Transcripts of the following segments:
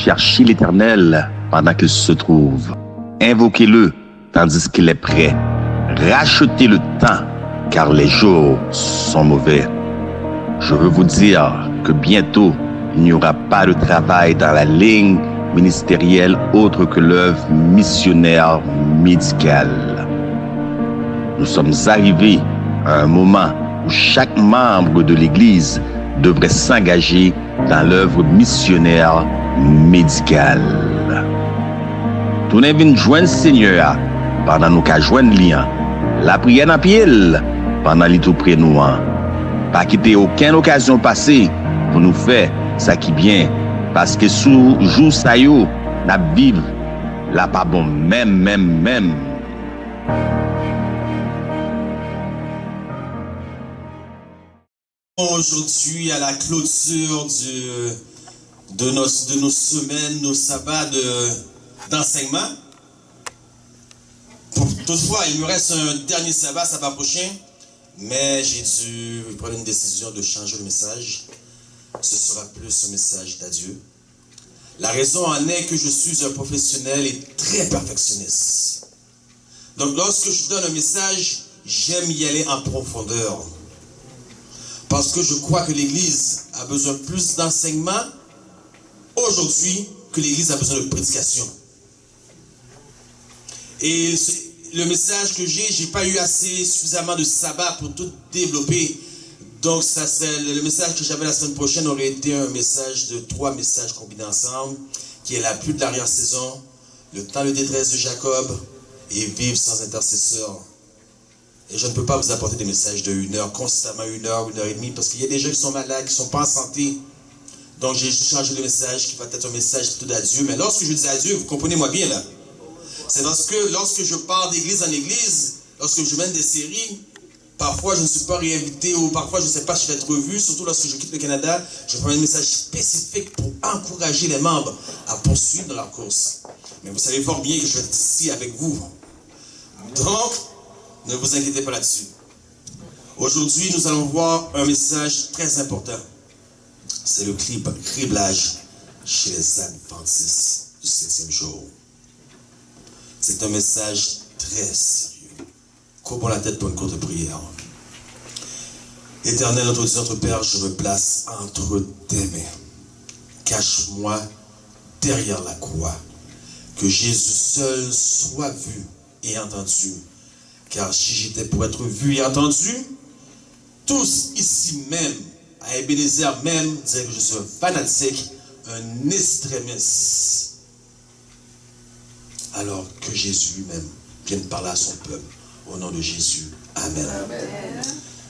cherchez l'Éternel pendant qu'il se trouve. Invoquez-le tandis qu'il est prêt. Rachetez le temps, car les jours sont mauvais. Je veux vous dire que bientôt, il n'y aura pas de travail dans la ligne ministérielle autre que l'œuvre missionnaire médicale. Nous sommes arrivés à un moment où chaque membre de l'Église devrait s'engager dans l'œuvre missionnaire médicale. Tout n'est venu joindre le Seigneur pendant nous qu'à joindre lien. La prière dans pied pendant les tout près nous. Pas quitter aucune occasion passée pour nous faire ça qui bien. Parce que sous jour ça yo, n'a vivre là pas bon même. Aujourd'hui, à la clôture de nos semaines, nos sabbats d'enseignement. Toutefois, il me reste un dernier sabbat prochain, mais j'ai dû prendre une décision de changer le message. Ce sera plus un message d'adieu. La raison en est que je suis un professionnel et très perfectionniste. Donc, lorsque je donne un message, j'aime y aller en profondeur. Parce que je crois que l'Église a besoin plus d'enseignement aujourd'hui que l'Église a besoin de prédication. Et le message que j'ai pas eu suffisamment de sabbat pour tout développer. Donc, le message que j'avais la semaine prochaine aurait été un message de 3 messages combinés ensemble, qui est la pluie de l'arrière-saison, le temps de détresse de Jacob et vivre sans intercesseur. Et je ne peux pas vous apporter des messages de 1 heure, constamment 1 heure, 1 heure et demie, parce qu'il y a des gens qui sont malades, qui ne sont pas en santé. Donc, j'ai juste changé le message, qui va être un message plutôt d'adieu. Mais lorsque je dis adieu, vous comprenez-moi bien là. C'est parce que lorsque je pars d'église en église, lorsque je mène des séries, parfois je ne suis pas réinvité ou parfois je ne sais pas si je vais être revu, surtout lorsque je quitte le Canada, je prends un message spécifique pour encourager les membres à poursuivre dans leur course. Mais vous savez fort bien que je vais être ici avec vous. Donc, ne vous inquiétez pas là-dessus. Aujourd'hui, nous allons voir un message très important. C'est le criblage chez les adventistes du 7e jour. C'est un message très sérieux. Courbons la tête pour une courte prière. Éternel, notre Dieu, notre Père, je me place entre tes mains. Cache-moi derrière la croix. Que Jésus seul soit vu et entendu. Car si j'étais pour être vu et entendu, tous ici même, à Ebenezer même, diraient que je suis un fanatique, un extrémiste. Alors que Jésus lui-même vienne parler à son peuple. Au nom de Jésus. Amen. Amen.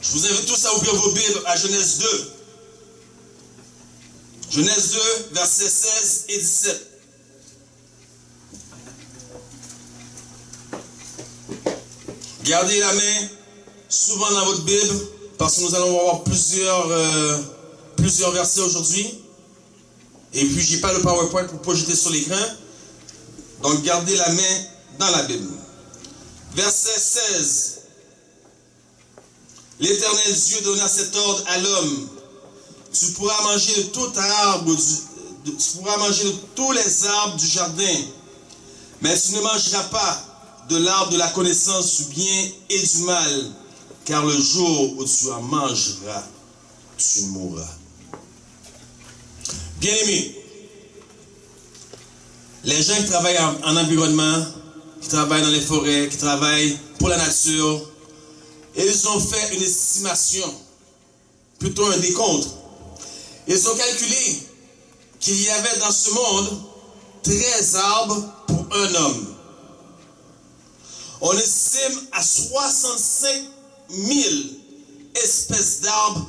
Je vous invite tous à ouvrir vos Bibles à Genèse 2. Genèse 2, versets 16 et 17. Gardez la main souvent dans votre Bible, parce que nous allons avoir plusieurs versets aujourd'hui. Et puis, je n'ai pas le PowerPoint pour projeter sur l'écran. Donc, gardez la main dans la Bible. Verset 16. L'Éternel Dieu donna cet ordre à l'homme. Tu pourras manger de tout arbre, tu pourras manger de tous les arbres du jardin, mais tu ne mangeras pas de l'arbre de la connaissance du bien et du mal, car le jour où tu en mangeras, tu mourras. Bien-aimés, les gens qui travaillent en environnement, qui travaillent dans les forêts, qui travaillent pour la nature, ils ont fait une estimation, plutôt un décompte. Ils ont calculé qu'il y avait dans ce monde 13 arbres pour un homme. On estime à 65 000 espèces d'arbres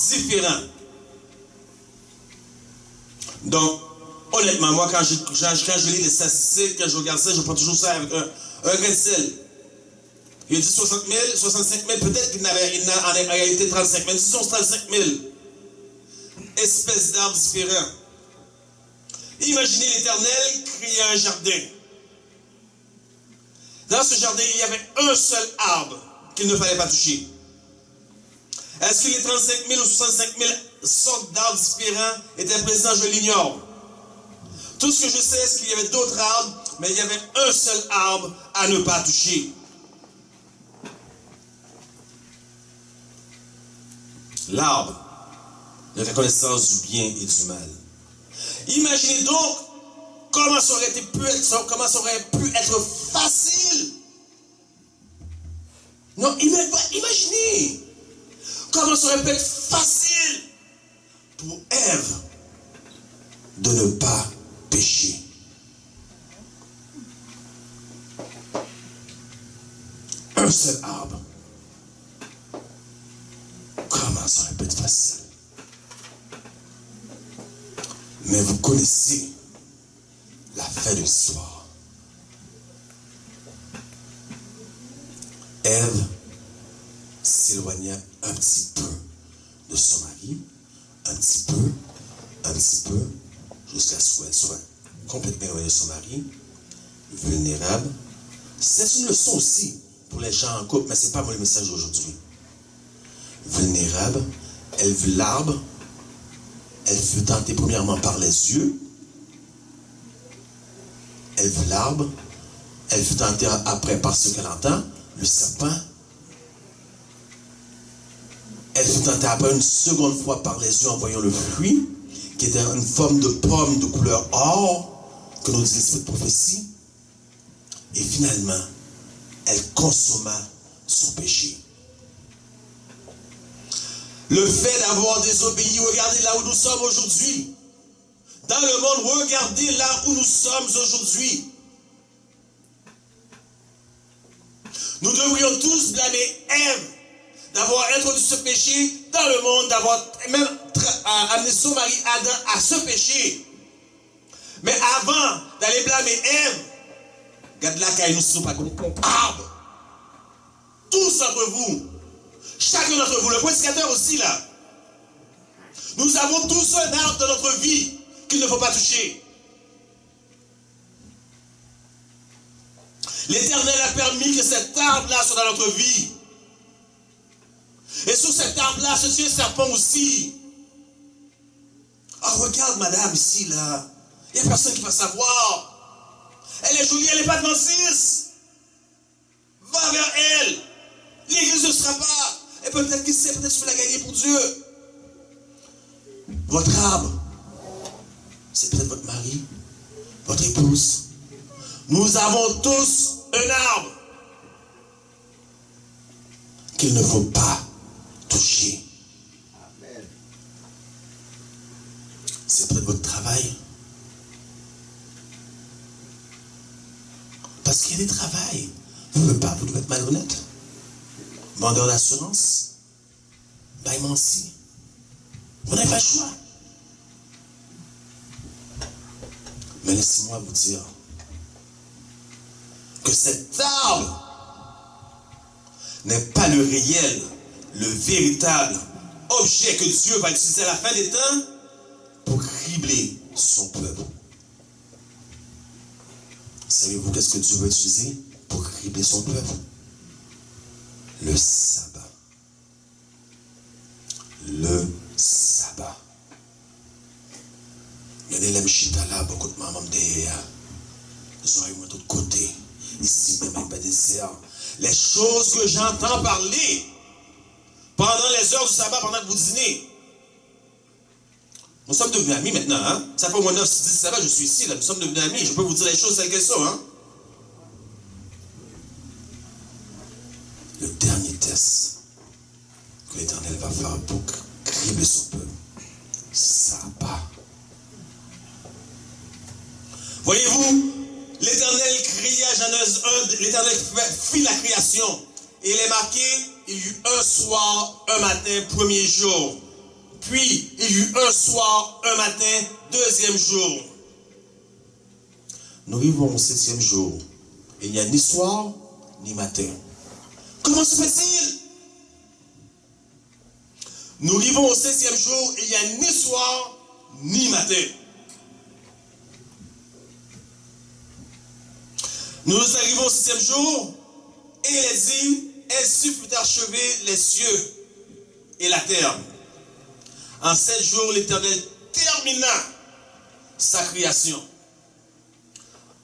différents. Donc, honnêtement, moi, quand je lis les statistiques, quand je regarde ça, je prends toujours ça avec un grain de sel. Il dit 60 000, 65 000, peut-être qu'il n'avait en réalité 35 000. Disons 35 000 espèces d'arbres différents. Imaginez l'Éternel créer un jardin. Dans ce jardin, il y avait un seul arbre qu'il ne fallait pas toucher. Est-ce que les 35 000 ou 65 000 sortes d'arbres différents étaient présents? Je l'ignore. Tout ce que je sais, c'est qu'il y avait d'autres arbres, mais il y avait un seul arbre à ne pas toucher. L'arbre de la connaissance du bien et du mal. Imaginez donc comment ça aurait pu être facile. Non, imaginez comment ça aurait pu être facile pour Ève de ne pas pécher. Un seul arbre. Comment ça aurait pu être facile? Mais vous connaissez la fin de l'histoire. Ève s'éloigna un petit peu de son mari, un petit peu, jusqu'à ce qu'elle soit complètement éloignée de son mari, vulnérable. C'est une leçon aussi pour les gens en couple, mais ce n'est pas mon message d'aujourd'hui. Vulnérable, elle vit l'arbre, elle fut tentée premièrement par les yeux, elle vit l'arbre, elle fut tentée après par ce qu'elle entend, le serpent. Elle fut tentée après une seconde fois par les yeux en voyant le fruit, qui était une forme de pomme de couleur or, que nous dit l'esprit de prophétie. Et finalement, elle consomma son péché. Le fait d'avoir désobéi, regardez là où nous sommes aujourd'hui. Dans le monde, regardez là où nous sommes aujourd'hui. Nous devrions tous blâmer Ève d'avoir introduit ce péché dans le monde, d'avoir même amené son mari Adam à ce péché. Mais avant d'aller blâmer Ève, regardez là car nous ne sommes pas coupables. Tous d'entre vous, chacun d'entre vous, le prédicateur aussi là, nous avons tous un arbre dans notre vie qu'il ne faut pas toucher. L'Éternel a permis que cet arbre-là soit dans notre vie. Et sur cet arbre-là, se tient un serpent aussi. Oh, regarde madame ici, là. Il n'y a personne qui va savoir. Elle est jolie, elle n'est pas de 26. Va vers elle. L'église ne sera pas. Et peut-être qui sait, peut-être tu peux la gagner pour Dieu. Votre arbre, c'est peut-être votre mari, votre épouse. Nous avons tous un arbre qu'il ne faut pas toucher. Amen. C'est peut-être votre travail. Parce qu'il y a des travails. Vous ne pouvez pas, vous devez être malhonnête. Vendeur d'assurance, baillementier. Vous n'avez pas le choix. Mais laissez-moi vous dire que cet arbre n'est pas le réel, le véritable objet que Dieu va utiliser à la fin des temps pour cribler son peuple. Savez-vous qu'est-ce que Dieu va utiliser pour cribler son peuple? Le sabbat. Le sabbat. Regardez les mchita là, beaucoup de mamans derrière. Ils ont eu de l'autre côté. Ici même avec des désert. Les choses que j'entends parler pendant les heures du sabbat, pendant que vous dînez. Nous sommes devenus amis maintenant. Hein? Ça fait au moins 9, 10 sabbat, je suis ici. Là. Nous sommes devenus amis. Je peux vous dire les choses telles qu'elles sont. Hein? Le dernier test que l'Éternel va faire pour cribler son peuple. Sabbat. Voyez-vous, l'Éternel créa Genèse 1, l'Éternel fit la création. Et il est marqué, il y eut un soir, un matin, premier jour. Puis, il y eut un soir, un matin, deuxième jour. Nous vivons au 7e jour. Il n'y a ni soir, ni matin. Comment se fait-il? Nous vivons au 7e jour, il n'y a ni soir, ni matin. Nous arrivons au 6e jour, et il est dit, ainsi fut achevé les cieux et la terre. En 7 jours, l'Éternel termina sa création.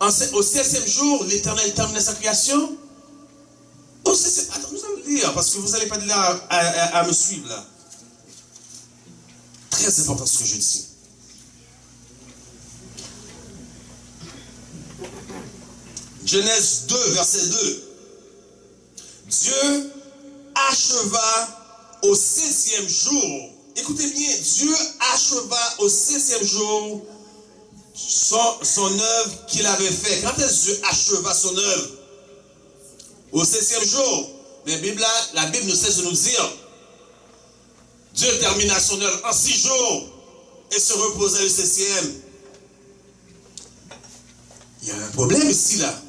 Au 16e jour, l'Éternel termina sa création. Attends, nous allons lire, parce que vous n'allez pas là à me suivre là. Très important ce que je dis. Genèse 2, verset 2. Dieu acheva au 6e jour. Écoutez bien, Dieu acheva au 6e jour son œuvre qu'il avait fait. Quand est-ce que Dieu acheva son œuvre? Au 6e jour. Mais la Bible ne cesse de nous dire, Dieu termina son œuvre en 6 jours et se reposa le 7e. Il y a un problème ici là.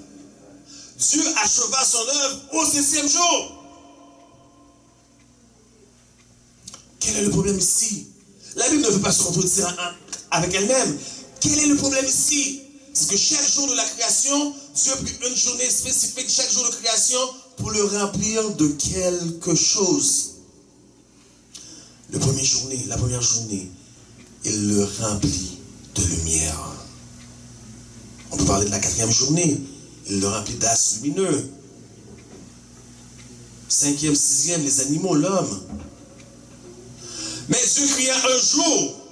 Dieu acheva son œuvre au 6e jour. Quel est le problème ici? La Bible ne veut pas se contredire avec elle-même. Quel est le problème ici? C'est que chaque jour de la création, Dieu a pris une journée spécifique, chaque jour de création, pour le remplir de quelque chose. La première journée, il le remplit de lumière. On peut parler de la 4e journée, il le remplit d'astres lumineux. 5e, 6e, les animaux, l'homme. Mais Dieu créa un jour.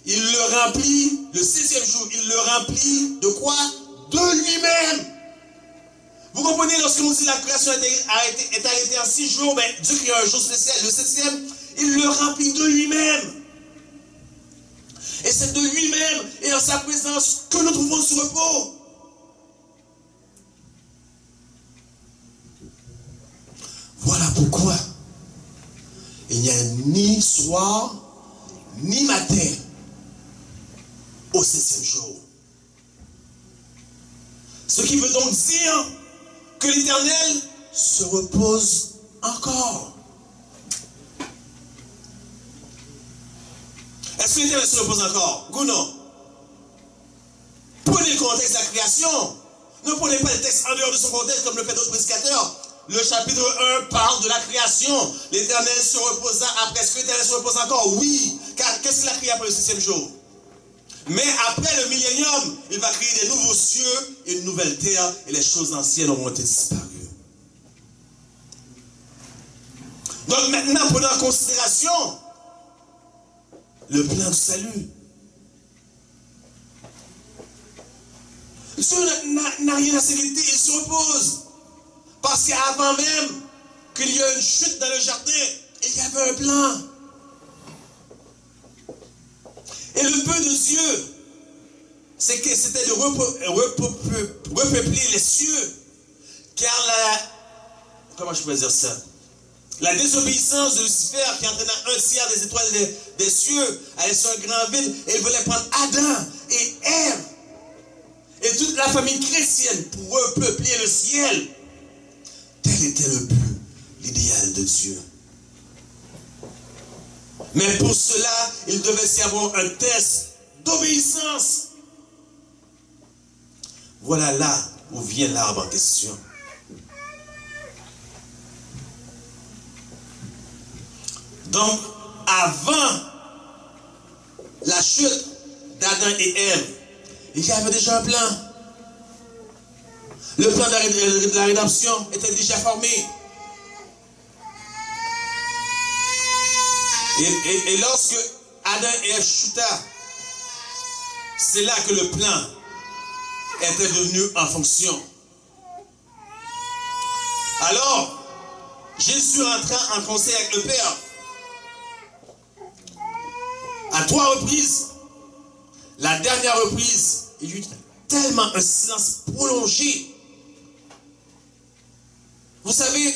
Il le remplit, le 6e jour, il le remplit de quoi? De lui-même. Vous comprenez, lorsque nous dit la création est arrêtée en 6 jours, mais Dieu créa un jour spécial. Le 7e, il le remplit de lui-même. Et c'est de lui-même et en sa présence que nous trouvons ce repos. Voilà pourquoi il n'y a ni soir, ni matin au 7e jour. Ce qui veut donc dire que l'Éternel se repose encore. Est-ce que l'Éternel se repose encore? Ou non? Prenez le contexte de la création. Ne prenez pas le texte en dehors de son contexte comme le fait d'autres prédicateurs. Le chapitre 1 parle de la création. L'Éternel se reposa après. Est-ce que l'Éternel se repose encore? Oui. Car qu'est-ce qu'il a créé après le 6e jour? Mais après le millénium, il va créer des nouveaux cieux et une nouvelle terre. Et les choses anciennes auront été disparues. Donc maintenant, prenons en considération le plan du salut. Dieu n'a rien à s'inquiéter, il se repose. Parce qu'avant même qu'il y ait une chute dans le jardin, il y avait un plan. Et le but de Dieu, c'est que c'était de repeupler les cieux. Car comment je peux dire ça? La désobéissance de Lucifer qui entraîna un tiers des étoiles des cieux allait sur un grand vide et il voulait prendre Adam et Ève et toute la famille chrétienne pour repeupler le ciel. Tel était le but, l'idéal de Dieu. Mais pour cela, il devait y avoir un test d'obéissance. Voilà là où vient l'arbre en question. Donc, avant la chute d'Adam et Ève, il y avait déjà un plan. Le plan de la rédemption était déjà formé. Et lorsque Adam et Ève chuta, c'est là que le plan était devenu en fonction. Alors, Jésus rentra en conseil avec le Père. À 3 reprises, la dernière reprise, il y eut tellement un silence prolongé. Vous savez,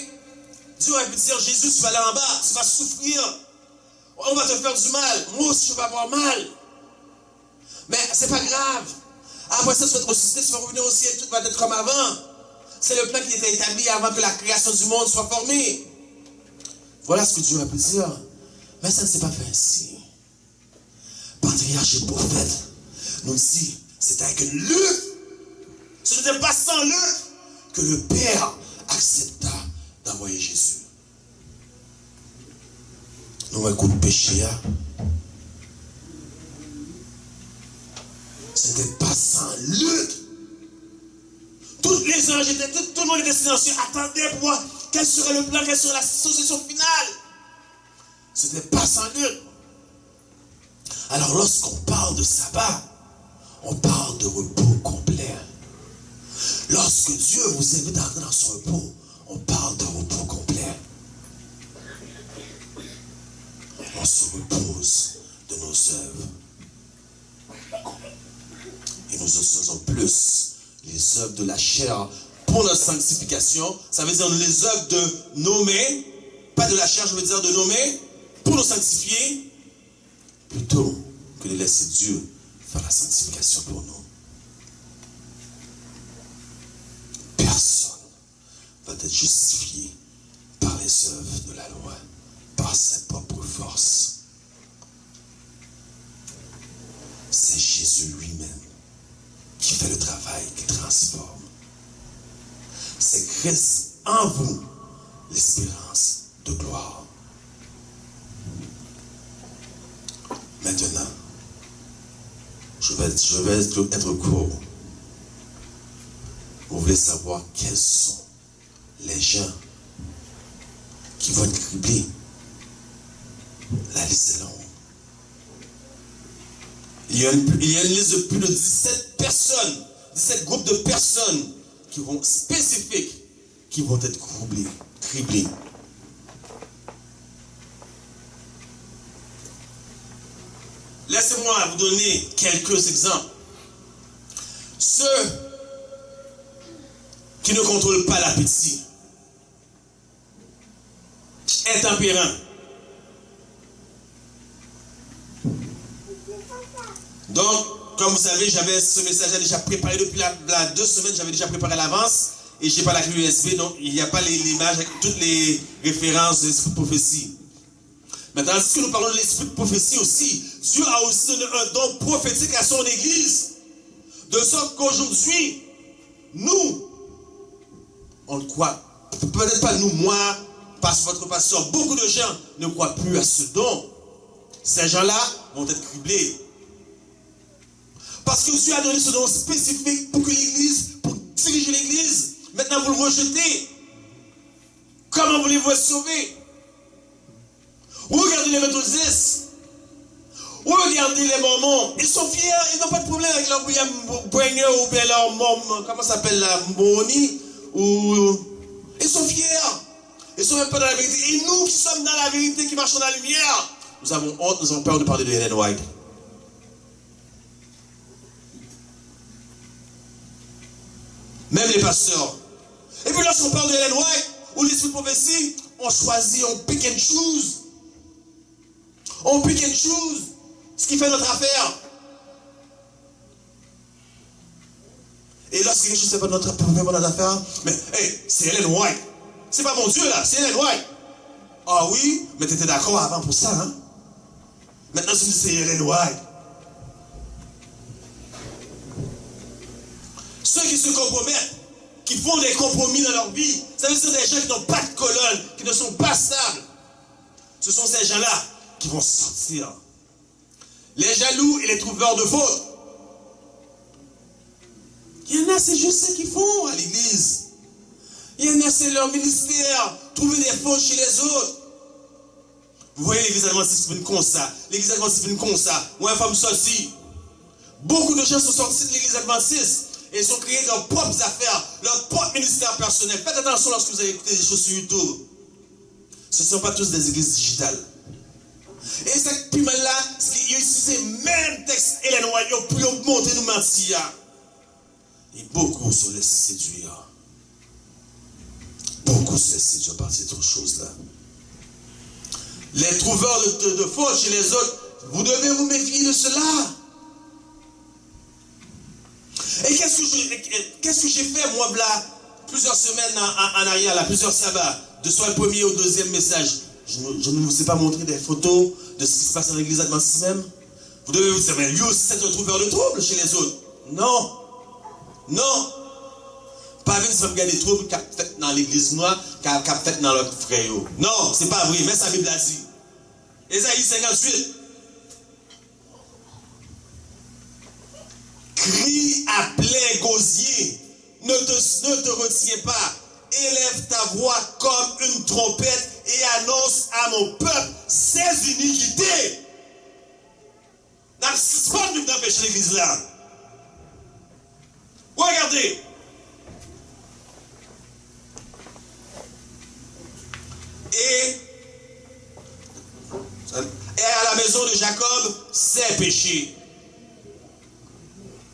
Dieu a pu dire, Jésus, tu vas aller en bas, tu vas souffrir, on va te faire du mal, moi aussi je vais avoir mal. Mais c'est pas grave. Après ça, tu vas te ressusciter, tu vas revenir au ciel, tout va être comme avant. C'est le plan qui était établi avant que la création du monde soit formée. Voilà ce que Dieu a pu dire. Mais ça ne s'est pas fait ainsi. Patriarche et prophète nous dit, c'est avec une lutte, ce n'était pas sans lutte, que le Père accepta d'envoyer Jésus. Nous avons un coup de péché. Ce n'était pas sans lutte Tous les anges étaient, tout le monde était silencieux, attendait pour voir quel serait le plan, quelle serait la solution finale. C'était pas sans doute. Alors lorsqu'on parle de sabbat, on parle de repos complet. Lorsque Dieu vous invite à entrer dans son repos, on parle de repos complet. On se repose de nos œuvres. Et nous faisons plus les œuvres de la chair pour notre sanctification. Ça veut dire les œuvres de nos mains, pas de la chair, je veux dire de nos mains, pour nous sanctifier, plutôt que de laisser Dieu faire la sanctification pour nous. Personne va être justifié par les œuvres de la loi, par sa propre force. C'est Jésus lui-même qui fait le travail, qui transforme. C'est Christ en vous l'espérance de gloire. Maintenant, je vais être court. Vous voulez savoir quels sont les gens qui vont être criblés. La liste est longue. Il y a une liste de plus de 17 personnes, 17 groupes de personnes qui vont spécifiques, qui vont être criblés. Laissez-moi vous donner quelques exemples. Ceux qui ne contrôlent pas l'appétit, intempérants. Donc, comme vous savez, j'avais ce message déjà préparé depuis 2 semaines, j'avais déjà préparé à l'avance et je n'ai pas la clé USB, donc il n'y a pas l'image avec toutes les références de l'esprit de prophétie. Maintenant, si nous parlons de l'esprit de prophétie aussi, Dieu a aussi donné un don prophétique à son Église, de sorte qu'aujourd'hui, nous, on ne croit, peut-être pas nous, moi, parce que votre pasteur, beaucoup de gens ne croient plus à ce don. Ces gens-là vont être criblés. Parce que Dieu a donné ce don spécifique pour que l'Église, pour diriger l'Église. Maintenant, vous le rejetez. Comment voulez-vous être sauvé? Regardez les méthodistes. Regardez les mormons. Ils sont fiers. Ils n'ont pas de problème avec leur William Branham ou bien leur mom, comment ça s'appelle la Moni. Ils sont fiers. Ils ne sont même pas dans la vérité. Et nous qui sommes dans la vérité, qui marchons dans la lumière, nous avons honte, nous avons peur de parler de Ellen White. Même les pasteurs. Et puis lorsqu'on parle de Ellen White, ou l'esprit de prophétie, on choisit, on pick and choose. On pick and choose ce qui fait notre affaire. Et lorsque quelque chose ne fait pas notre affaire, mais hey, c'est Ellen White. C'est pas mon Dieu là, c'est Ellen White. Ah oui, mais tu étais d'accord avant pour ça, hein? Maintenant tu me dis c'est Ellen White. Ceux qui se compromettent, qui font des compromis dans leur vie, ça veut dire des gens qui n'ont pas de colonne, qui ne sont pas stables. Ce sont ces gens-là qui vont sortir. Les jaloux et les trouveurs de fautes. Il y en a, c'est juste ce qu'ils font à l'église. Il y en a, c'est leur ministère, trouver des fautes chez les autres. Vous voyez l'église adventiste venue comme ça. L'église adventiste venue comme ça. Ou une femme sortie. Beaucoup de gens sont sortis de l'église adventiste. Et ils ont créé leurs propres affaires, leur propre ministère personnel. Faites attention lorsque vous allez écouter des choses sur YouTube. Ce ne sont pas tous des églises digitales. Et cette piment-là, ils ont utilisé même texte Ellen White pour monter nous mentir. Et beaucoup se laissent séduire. Beaucoup se laissent séduire par ces autres choses-là. Les trouveurs de fautes chez les autres, vous devez vous méfier de cela. Et qu'est-ce que j'ai fait, moi, là, plusieurs semaines en arrière, là, plusieurs sabbats, de soit le premier au deuxième message. Je ne vous ai pas montré des photos de ce qui se passe dans l'église adventiste même. Vous devez vous dire, mais lui aussi, c'est un trouveur de troubles chez les autres. Non. Non. Pas venir se regarder des troubles qu'a fait dans l'église noire, qu'a fait dans l'autre frère. Non, c'est pas vrai, mais sa Bible a dit. Ésaïe 58. Crie à plein gosier. ne te retiens pas. Élève ta voix comme une trompette et annonce à mon peuple ses iniquités. C'est pas de d'empêcher l'église là. Regardez. Et à la maison de Jacob, c'est péché.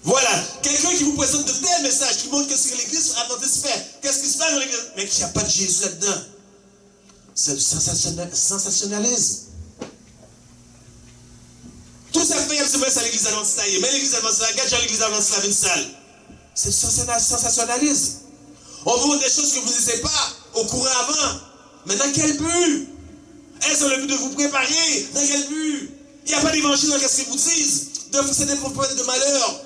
Voilà, quelqu'un qui vous présente de tels messages, qui montre que ce que l'église adventiste fait, qu'est-ce qui se passe dans l'église, mais qu'il n'y a pas de Jésus là-dedans. C'est du sensationnalisme. Tout ça fait, c'est à l'église adventiste, mais l'église adventiste, regarde l'église adventiste, la une salle. C'est du sensationnalisme. On vous montre des choses que vous ne disiez pas au courant avant. Mais dans quel but? Est-ce le but de vous préparer? Dans quel but? Il n'y a pas d'évangile dans ce qu'ils vous disent. C'est des prophètes de malheur.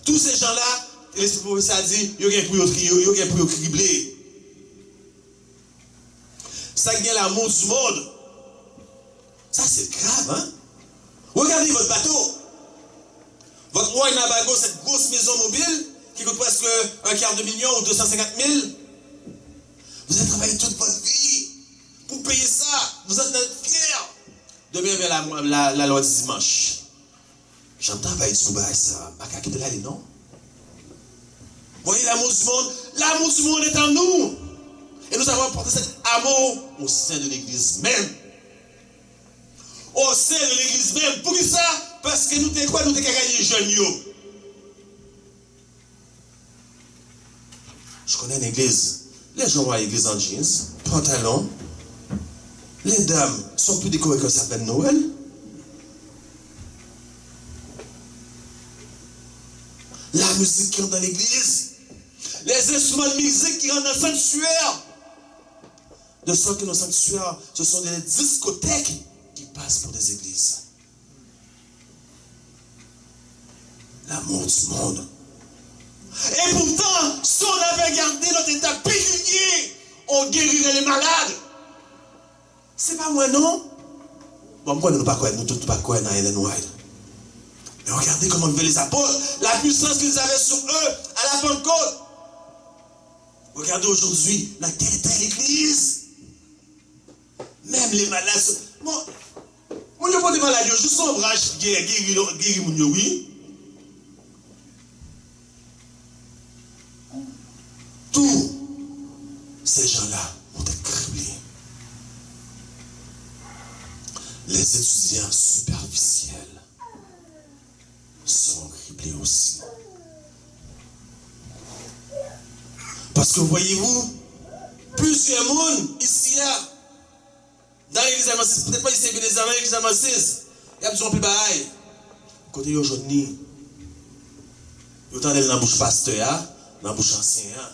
Tous ces gens-là, l'Esprit professeur a dit, il y a un pour cribler. Ça qui est l'amour du monde. Ça, c'est grave, hein? Regardez votre bateau. Votre roi Nabago, cette grosse maison mobile, qui coûte presque $250 000 ou 250 000. Vous avez travaillé toute votre vie pour payer ça. Vous êtes fiers. Demain vers la loi du dimanche. J'entends travailler sous ça. Macaque de l'aller, non? Voyez l'amour du monde. L'amour du monde est en nous. Et nous avons apporté cet amour au sein de l'église même. Au sein de l'église même. Pour ça? Parce que nous t'es quoi? Nous t'es qu'à gagner jeunes. Je connais une église. Les gens vont à l'église en jeans, pantalon. Les dames sont plus décorées que ça fait Noël. La musique qui rentre dans l'église. Les instruments de musique qui rentrent dans le sanctuaire. De sorte que nos sanctuaires, ce sont des discothèques qui passent pour des églises. L'amour du monde. Et pourtant, si on avait gardé notre état pécunier, on guérirait les malades. C'est pas moi, non? Bon, pourquoi nous ne pas quoi, nous tous pas quoi dans Ellen White. Mais regardez comment vivaient les apôtres, la puissance qu'ils avaient sur eux à la Pentecôte. Regardez aujourd'hui, la terre est l'église. Même les malades. Bon, on ne peut pas des malades, juste un branche guéri mon oui. Tous ces gens-là vont être criblés. Les étudiants superficiels seront criblés aussi. Parce que voyez-vous, plusieurs mondes ici, là, dans l'église adventiste, peut-être pas ici, mais dans l'église adventiste, il y a besoin de plus bagaille. Côté aujourd'hui, il y a dans la bouche pasteur, dans la bouche enseignant.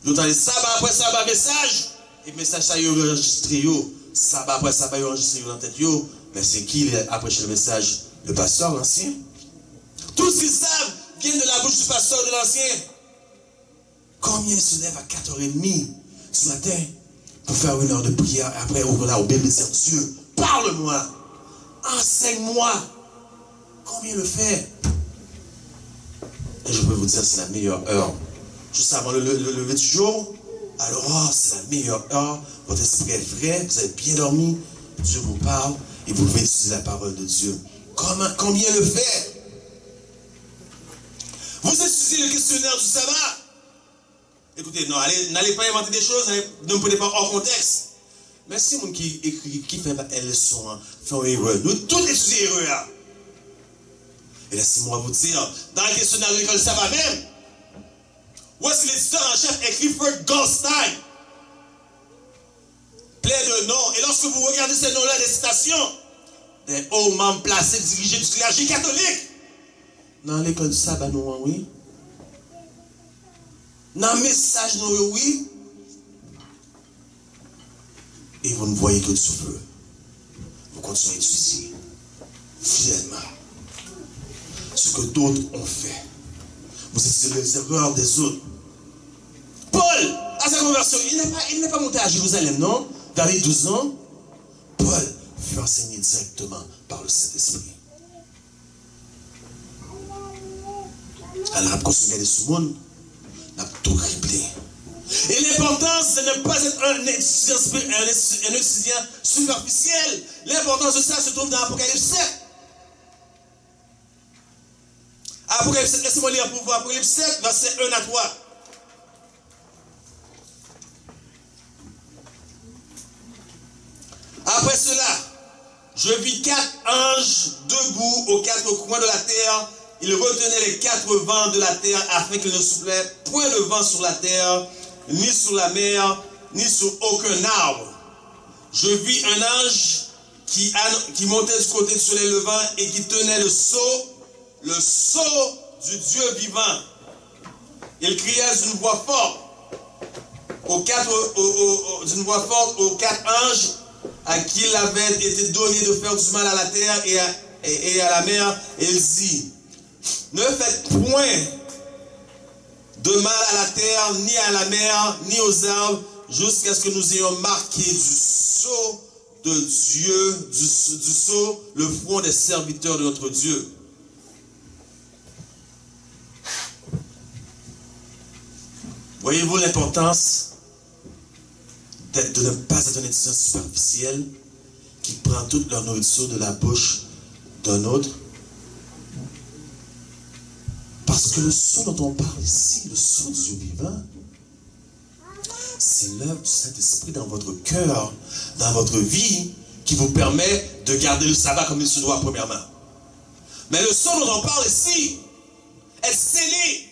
Nous avons sabbat après sabbat message, et le message ça y est enregistré, sabbat après sabbat y est enregistré dans la tête, mais c'est qui après le message? Le pasteur, l'ancien. Tout ce qu'ils savent vient de la bouche du pasteur de l'ancien. Combien se lève à 4h30 ce matin pour faire une heure de prière et après ouvrir la Bible et dire Dieu, parle-moi, enseigne-moi. Combien le fait? Et je peux vous dire, c'est la meilleure heure. Juste avant le lever du jour, alors c'est la meilleure heure, votre esprit est vrai, vous avez bien dormi, Dieu vous parle et vous pouvez utiliser la parole de Dieu. Combien le fait? Vous étudiez le questionnaire du sabbat. Écoutez, non, n'allez pas inventer des choses, ne me prenez pas hors contexte. Mais si mon qui écrit, qui fait une leçon, fait une erreur, nous tous étudions l'erreur. Et laissez-moi vous dire, dans le questionnaire de l'école sabbat même, voici l'éditeur en chef écrit Clifford Goldstein. Plein de noms. Et lorsque vous regardez ces noms-là, des citations, des hauts membres placés, dirigés du clergé catholique. Dans l'école du sabbat, nous, oui. Dans le message, nous, oui. Et vous ne voyez que du feu. Vous continuez à étudier fidèlement ce que d'autres ont fait. Vous étudiez les erreurs des autres. Paul, à sa conversion, il n'est pas monté à Jérusalem, non? Dans les 12 ans, Paul fut enseigné directement par le Saint-Esprit. Alors, quand vous regardez ce monde, n'a tout criblé. Et l'importance, c'est de ne pas être un étudiant superficiel. L'importance de ça se trouve dans Apocalypse 7. Apocalypse 7, laissez-moi lire pour vous. Apocalypse 7, verset 1 à 3. Après cela, je vis 4 anges debout aux 4 coins de la terre. Ils retenaient les 4 vents de la terre afin qu'il ne soufflait point le vent sur la terre, ni sur la mer, ni sur aucun arbre. Je vis un ange qui montait du côté du soleil levant et qui tenait le sceau du Dieu vivant. Il criait d'une voix forte aux 4 anges à qui il avait été donné de faire du mal à la terre et à la mer. Et il dit, ne faites point de mal à la terre, ni à la mer, ni aux arbres, jusqu'à ce que nous ayons marqué du sceau de Dieu, du sceau, le front des serviteurs de notre Dieu. Voyez-vous l'importance de ne pas être un étudiant superficiel qui prend toute leur nourriture de la bouche d'un autre? Parce que le sceau dont on parle ici, le sceau du Dieu vivant, c'est l'œuvre du Saint-Esprit dans votre cœur, dans votre vie, qui vous permet de garder le sabbat comme il se doit premièrement. Mais le sceau dont on parle ici est scellé.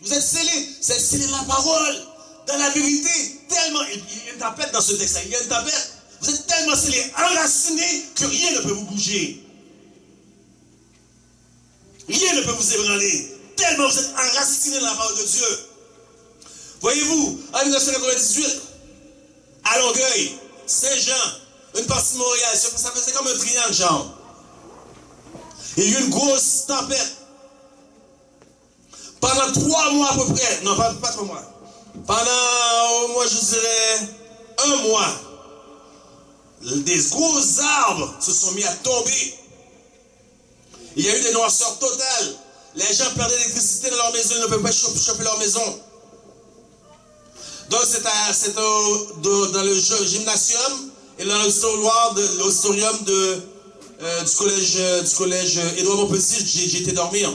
Vous êtes scellés. C'est scellé dans la parole, dans la vérité. Tellement, il y a une tempête dans ce texte. Il y a une tempête. Vous êtes tellement scellés, enracinés, que rien ne peut vous bouger. Rien ne peut vous ébranler. Tellement vous êtes enracinés dans la parole de Dieu. Voyez-vous, en 1998, à Longueuil, Saint-Jean, une partie de Montréal, ça faisait comme un triangle, genre. Il y a eu une grosse tempête. Pendant 3 mois à peu près, non, pas 3 mois. Pendant au moins, je dirais, 1 mois, des gros arbres se sont mis à tomber. Il y a eu des noirceurs totales. Les gens perdaient l'électricité dans leur maison, ils ne peuvent pas chauffer leur maison. Donc c'est dans le gymnasium et dans l'auditorium du collège Édouard Montpetit, j'ai été dormir.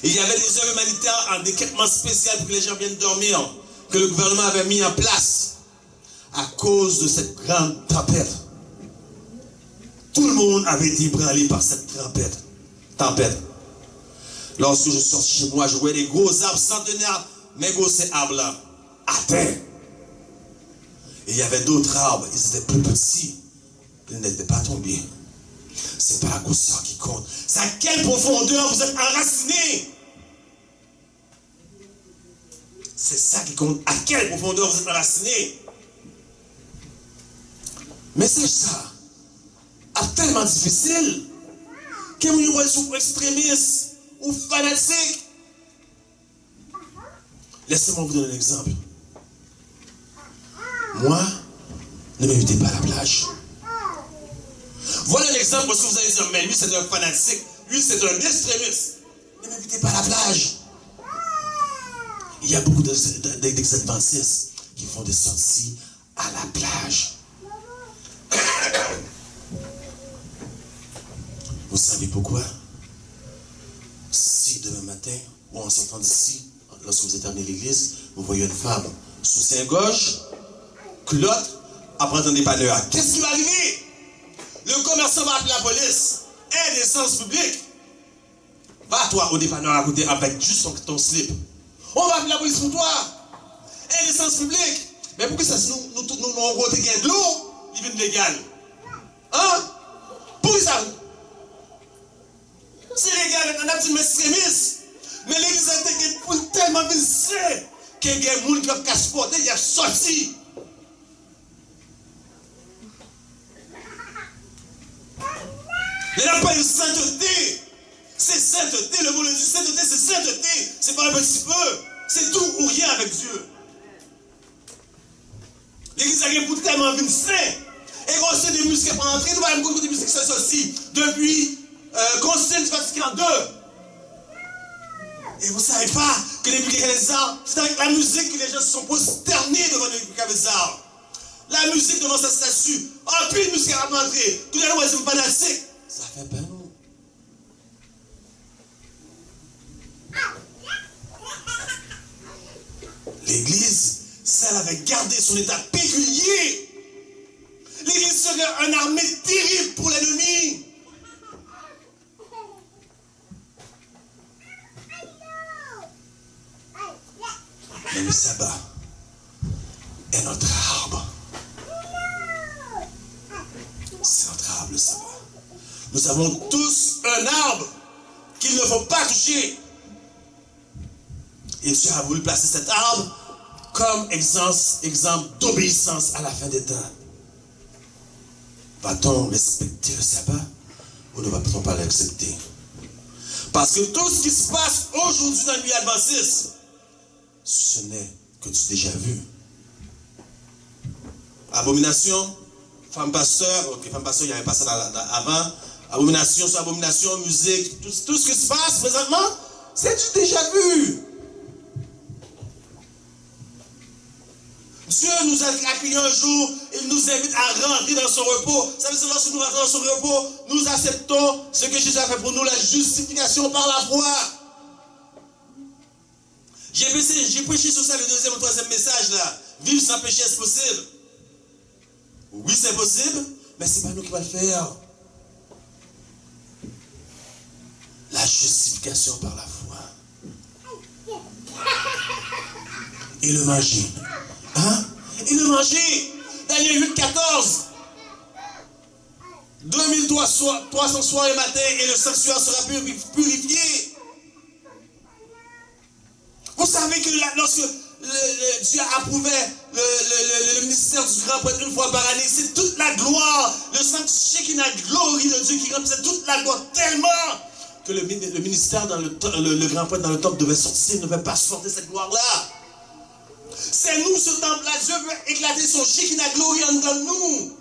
Et il y avait des œuvres humanitaires en équipement spécial pour que les gens viennent dormir, que le gouvernement avait mis en place à cause de cette grande tempête. Tout le monde avait été ébranlé par cette tempête. Lorsque je suis sorti chez moi, je voyais des gros arbres centenaires, mais gros ces arbres-là, à terre. Et il y avait d'autres arbres, ils étaient plus petits, ils n'étaient pas tombés. C'est pas la grosseur qui compte. C'est à quelle profondeur vous êtes enracinés. C'est ça qui compte. À quelle profondeur vous êtes enracinés. Mais c'est ça. Tellement difficile. Que vous êtes extrémistes ou fanatiques. Laissez-moi vous donner un exemple. Moi, ne m'invitez pas à la plage. Voilà l'exemple parce que vous allez dire, mais lui c'est un fanatique, lui c'est un extrémiste. Ne m'invitez pas à la plage. Il y a beaucoup d'adventistes qui font des sorties à la plage. Vous savez pourquoi? Si demain matin, ou en sortant d'ici, lorsque vous êtes terminé l'église, vous voyez une femme sous sein gauche, culotte, après un dépanneur. Qu'est-ce qui va arriver? Le commerçant va appeler la police. Indécence publique. Va toi au dépanneur à côté avec juste ton slip. On va appeler la police pour toi. Indécence publique. Mais pourquoi ça, nous avons de l'eau, il vient légal? Hein? Pourquoi ça? C'est légal, on a dit extrémiste. Mais l'église a été tellement visée qu'il y a des gens qui ont casse-porté, il a sorti. Il n'a pas une sainteté. C'est sainteté, le mot le dit, sainteté, c'est sainteté. C'est pas un petit peu. C'est tout ou rien avec Dieu. L'église a été tellement visée. Et on sait des muscles pour entrer, nous allons beaucoup de muscles qui sont sortis depuis Concile du Vatican II. Et vous ne savez pas que les Nebuchadnezzar, c'est avec la musique que les gens se sont prosternés devant Nebuchadnezzar. La musique devant sa statue. En plus, musique à rentrer. Tout le monde est fanatique. Ça fait peur. L'Église, celle avait gardé son état péculier. L'Église serait une armée terrible pour l'ennemi. Mais le sabbat est notre arbre. C'est notre arbre, le sabbat. Nous avons tous un arbre qu'il ne faut pas toucher. Et Dieu a voulu placer cet arbre comme exemple d'obéissance à la fin des temps. Va-t-on respecter le sabbat ou ne va-t-on pas l'accepter? Parce que tout ce qui se passe aujourd'hui dans le milieu adventiste, ce n'est que du déjà vu. Abomination, femme pasteur, ok, femme pasteur, il y avait pas ça avant. Abomination sur abomination, musique, tout ce qui se passe présentement, c'est du déjà vu. Dieu nous a accueillis un jour, il nous invite à rentrer dans son repos. Ça veut dire que lorsque nous rentrons dans son repos, nous acceptons ce que Jésus a fait pour nous, la justification par la foi. J'ai prêché sur ça le deuxième ou troisième message là. Vivre sans péché, est-ce possible? Oui, c'est possible, mais ce n'est pas nous qui va le faire. La justification par la foi. Et le manger. Hein? Et le manger. Daniel 8, 14. 2300 soirs et matin et le sanctuaire sera purifié. Vous savez que lorsque Dieu approuvait le ministère du grand prêtre une fois par année, c'est toute la gloire, le Shekinah glory de Dieu qui représente toute la gloire tellement que le ministère dans le grand prêtre dans le temple devait sortir, ne devait pas sortir cette gloire-là. C'est nous ce temple-là, Dieu veut éclater son Shekinah glory en dedans de nous.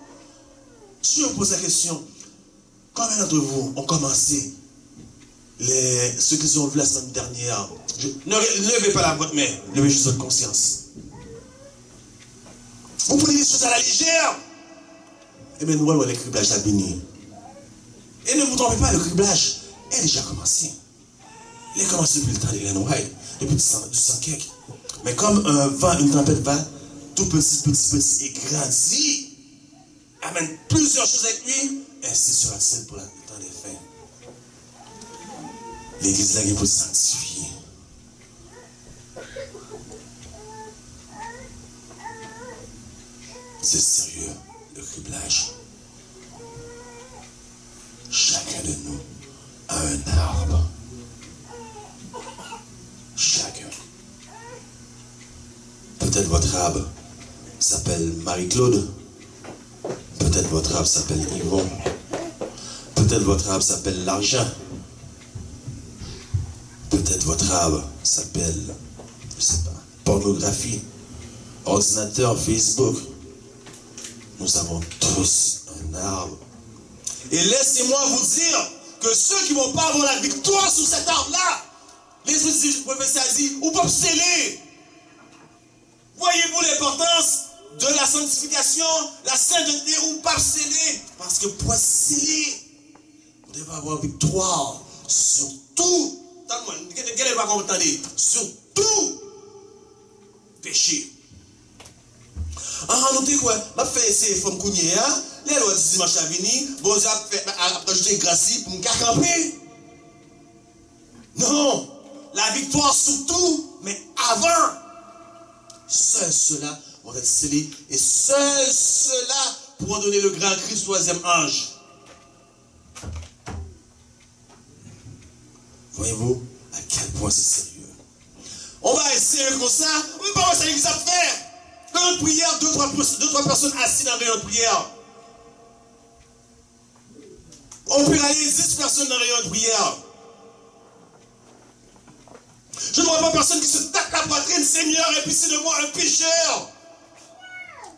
Dieu pose la question, combien d'entre vous ont commencé ceux qui ont vu la semaine dernière? Ne levez pas votre main, levez juste votre conscience. Vous prenez les choses à la légère. Eh bien, nous voyons le criblage à bénir. Et ne vous trompez pas, le criblage est déjà commencé. Il a commencé depuis le temps des Glen White, depuis du sang cake. Mais comme un vent, une tempête va tout petit et grandit, amène plusieurs choses avec lui, ainsi sera-t-il pour le temps des fins. L'église là, il faut sanctifier. C'est sérieux, le criblage. Chacun de nous a un arbre. Chacun. Peut-être votre arbre s'appelle Marie-Claude. Peut-être votre arbre s'appelle Yvon. Peut-être votre arbre s'appelle l'argent. Peut-être votre arbre s'appelle, je sais pas, pornographie, ordinateur, Facebook. Nous avons tous un arbre. Et laissez-moi vous dire que ceux qui ne vont pas avoir la victoire sur cet arbre-là, les outils du prophète a dit, ou pas sceller. Voyez-vous l'importance de la sanctification, la sainteté ou pas sceller? Parce que pour sceller, vous devez avoir victoire sur tout. Quel est le qu'on entendez? Sur tout péché. Notez quoi? Je vais faire ces femmes cougnées, les lois du dimanche à venir, bon Dieu a ajouté grâce pour me camper. Non, la victoire sur tout, mais avant, seuls ceux-là vont être scellés et seuls ceux-là pourront donner le grand cri du troisième ange. Voyez-vous à quel point c'est sérieux. On va essayer comme ça, on ne peut pas voir ça l'église à faire. Dans une prière, deux, trois personnes assises dans une prière. On peut aller 10 personnes dans une prière. Je ne vois pas personne qui se tape la poitrine, Seigneur, et puis c'est de moi un pécheur.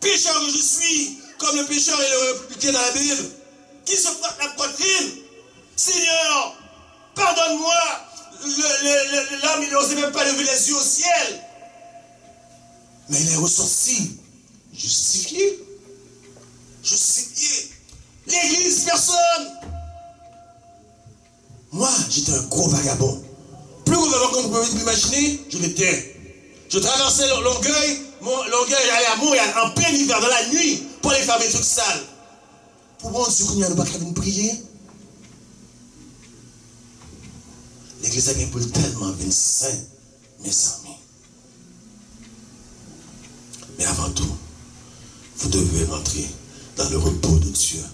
Pécheur que je suis, comme le pécheur est le républicain dans la Bible. Qui se frappe la poitrine? Seigneur, pardonne-moi. l'homme, il n'osait même pas lever les yeux au ciel. Mais il est ressorti, justifié. Justifié. L'église, personne. Moi, j'étais un gros vagabond. Plus gros vagabond qu'on peut imaginer, je l'étais. Je traversais l'orgueil. L'orgueil allait à Montréal en plein hiver, dans la nuit, pour aller faire des trucs sales. Pour bon Dieu, qu'on n'y a pas qu'à venir prier. L'église a bien pour tellement venir saint, mes amis. Mais avant tout, vous devez rentrer dans le repos de Dieu.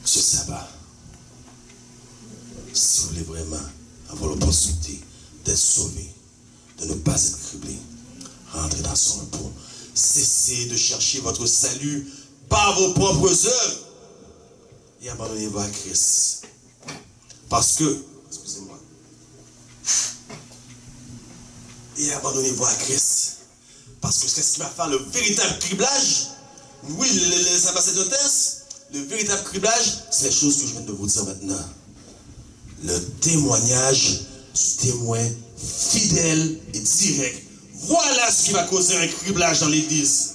Ce sabbat. Si vous voulez vraiment avoir l'opportunité d'être sauvé, de ne pas être criblé, rentrez dans son repos. Cessez de chercher votre salut par vos propres œuvres et abandonnez-vous à Christ. Parce que, excusez-moi, et abandonnez-vous à Christ. Parce que c'est ce qui va faire le véritable criblage. Oui, les ambassadeurs, le véritable criblage, c'est les choses que je viens de vous dire maintenant. Le témoignage du témoin fidèle et direct. Voilà ce qui va causer un criblage dans l'église.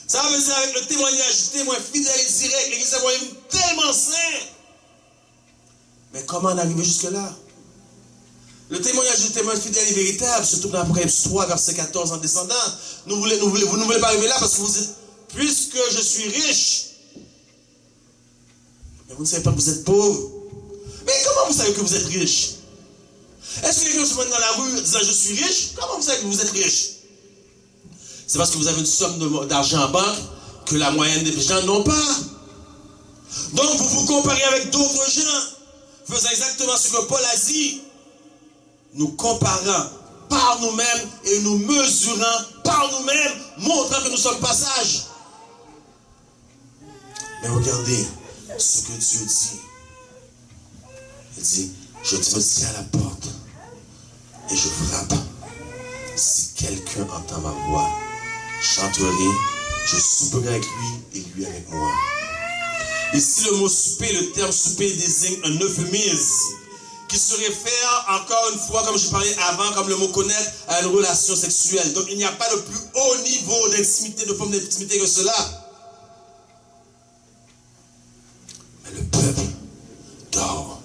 Ça veut dire avec le témoignage du témoin fidèle et direct, l'église va être tellement sainte. Mais comment en arriver jusque-là? Le témoignage du témoin fidèle et véritable se trouve dans Apocalypse 3, verset 14 en descendant. Vous ne voulez pas arriver là parce que vous dites, puisque je suis riche, mais vous ne savez pas que vous êtes pauvre. Mais comment vous savez que vous êtes riche? Est-ce que quelqu'un se promène dans la rue disant je suis riche? Comment vous savez que vous êtes riche? C'est parce que vous avez une somme d'argent en banque que la moyenne des gens n'ont pas. Donc vous vous comparez avec d'autres gens, faisant exactement ce que Paul a dit. Nous comparant par nous-mêmes et nous mesurant par nous-mêmes, montrant que nous sommes passage. Mais regardez ce que Dieu dit. Il dit, je me tiens à la porte et je frappe. Si quelqu'un entend ma voix, chanterai, je souperai avec lui et lui avec moi. Ici le mot souper, le terme souper désigne un euphémisme qui se réfère encore une fois, comme je parlais avant, comme le mot connaître, à une relation sexuelle. Donc il n'y a pas de plus haut niveau d'intimité, de forme d'intimité que cela. Mais le peuple dort.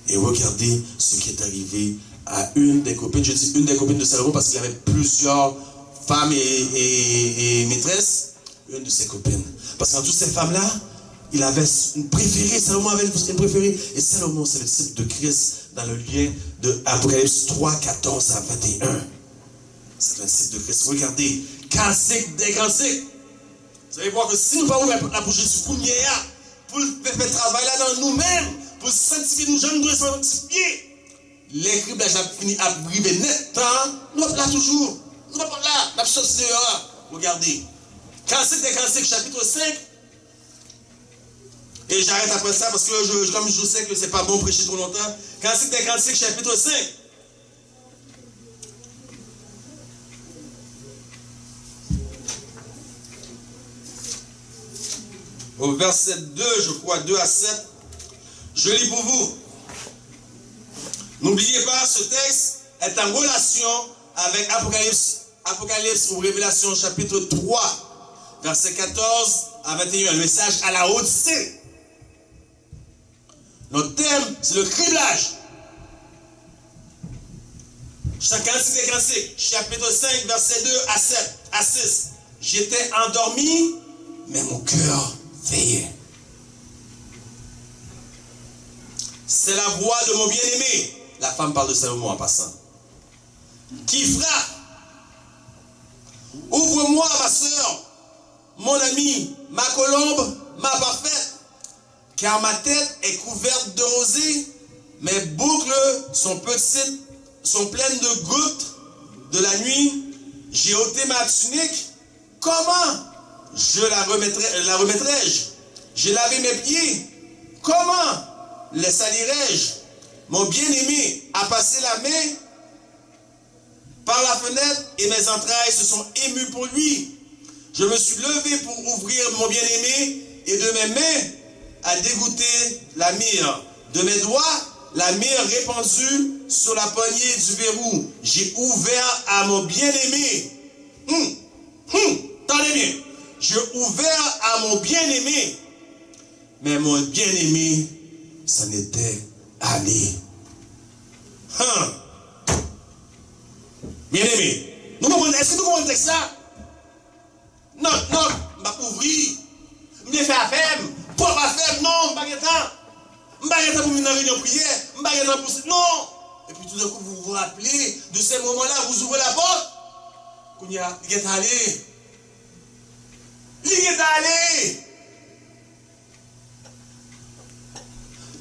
Et regardez ce qui est arrivé à une des copines, je dis une des copines de Salomon parce qu'il avait plusieurs femmes et maîtresses, une de ses copines. Parce qu'en toutes ces femmes-là, il avait une préférée, Salomon avait une préférée. Et Salomon, c'est le disciple de Christ dans le lien de Apocalypse 3, 14 à 21. C'est le disciple de Christ. Regardez, cantique des cantiques. Vous allez voir que si nous parlons la bouche Jésus, pour faire travail là dans nous-mêmes, pour sanctifier nous jeunes, nous sanctifier. L'écriblage a fini à briver net. Nous sommes là toujours. Nous sommes là. La chose c'est regardez. Cantique des cantiques, chapitre 5. Et j'arrête après ça parce que comme je sais que c'est pas bon prêcher trop longtemps. Cantique des cantiques, chapitre 5. Au verset 2, je crois, 2 à 7. Je lis pour vous. N'oubliez pas, ce texte est en relation avec Apocalypse ou Révélation chapitre 3, verset 14 à 21, le message à la Odyssée. Notre thème, c'est le criblage. Chapitre 5, verset 2 à 6. J'étais endormi, mais mon cœur veillait. C'est la voix de mon bien-aimé. La femme parle de Salomon en passant. Qui frappe. Ouvre-moi, ma soeur, mon ami, ma colombe, ma parfaite. Car ma tête est couverte de rosée, mes boucles sont petites, sont pleines de gouttes de la nuit. J'ai ôté ma tunique. Comment la remettrai-je? J'ai lavé mes pieds. Comment les salirai-je? Mon bien-aimé a passé la main par la fenêtre et mes entrailles se sont émues pour lui. Je me suis levé pour ouvrir mon bien-aimé et de mes mains a dégoûté la myrrhe. De mes doigts, la main répandue sur la poignée du verrou. J'ai ouvert à mon bien-aimé. Tendez bien. J'ai ouvert à mon bien-aimé. Mais mon bien-aimé s'en était allé. Bien-aimé. Est-ce que nous comprenons le texte là? Non, je ne vais pas ouvrir. Je vais faire affaire. Pour pas faire, non, je ne vais pas je ne vais pas pour une réunion prière. Je ne vais pas pour non. Et puis tout d'un coup, vous vous rappelez de ces moments-là, vous ouvrez la porte. Il est allé. Il est allé.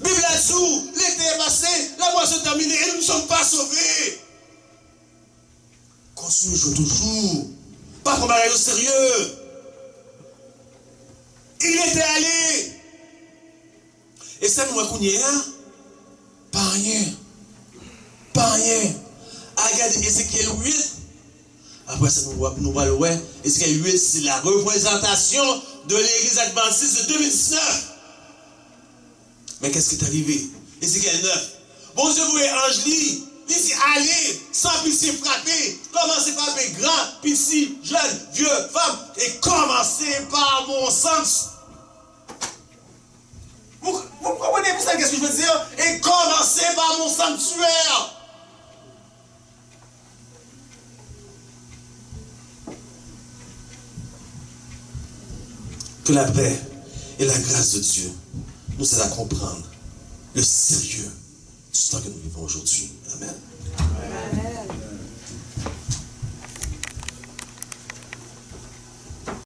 Bible là-dessous, l'été est passé, la moisson est terminée et nous ne sommes pas sauvés. Continuons toujours. Pas qu'on va au sérieux. Il était allé. Et ça nous a cogné, hein? Pas rien. Pas rien. Regardez Ézéchiel 8. Après ça, nous voyons, Ézéchiel 8, c'est la représentation de l'église adventiste de 2019. Mais qu'est-ce qui est arrivé? Ézéchiel 9. Bon Dieu, vous voyez, Angeli, il dit allez, sans pitié frapper. Commencez par frapper grand, petit, jeune, vieux, femme. Et commencez par mon sens. Vous comprenez pour ça qu'est-ce que je veux dire? Et commencez par mon sanctuaire. Que la paix et la grâce de Dieu nous aident à comprendre le sérieux du temps que nous vivons aujourd'hui. Amen.